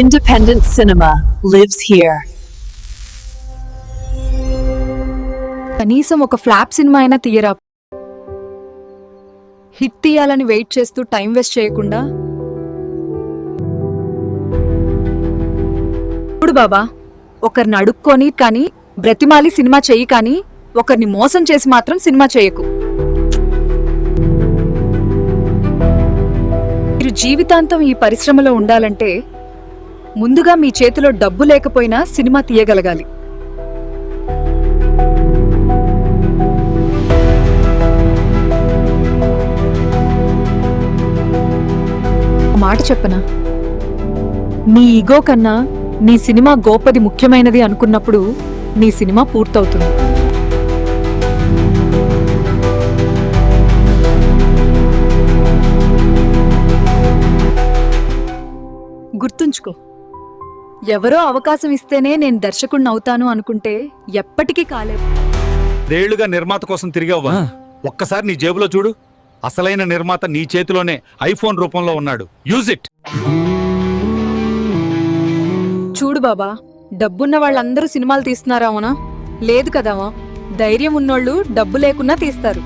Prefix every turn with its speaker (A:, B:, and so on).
A: Independent cinema lives here.
B: కనీసం ఒక flop cinema అయినా తీయరా. హిట్ తీయాలని వెయిట్ చేస్తూ టైం వేస్ట్ చేయకుండా. ఇప్పుడు బాబా, ఒకరిని అడుక్కొని కానీ బ్రతిమాలి సినిమా చెయ్యి, కానీ ఒకరిని మోసం చేసి మాత్రం సినిమా చేయకు. మీరు జీవితాంతం ఈ పరిశ్రమలో ఉండాలంటే ముందుగా మీ చేతిలో డబ్బు లేకపోయినా సినిమా తీయగలగాలి. మాట చెప్పనా, నీ ఈగో కన్నా నీ సినిమా గొప్పది ముఖ్యమైనది అనుకున్నప్పుడు నీ సినిమా పూర్తవుతుంది. గుర్తుంచుకో, ఎవరో అవకాశం ఇస్తేనే నేను దర్శకుడిని అవుతాను అనుకుంటే ఎప్పటికీ కాలేవు.
C: రేళ్లుగా నిర్మాత కోసం తిరిగావా? ఒక్కసారి నీ జేబులో చూడు. అసలైన నిర్మాత నీ చేతిలోనే ఐఫోన్ రూపంలో ఉన్నాడు. Use it.
B: చూడు బాబా, డబ్బున్న వాళ్ళందరూ సినిమాలు తీస్తున్నారా? అవునా? లేదు కదావా. ధైర్యం ఉన్నోళ్ళు డబ్బు లేకున్నా తీస్తారు.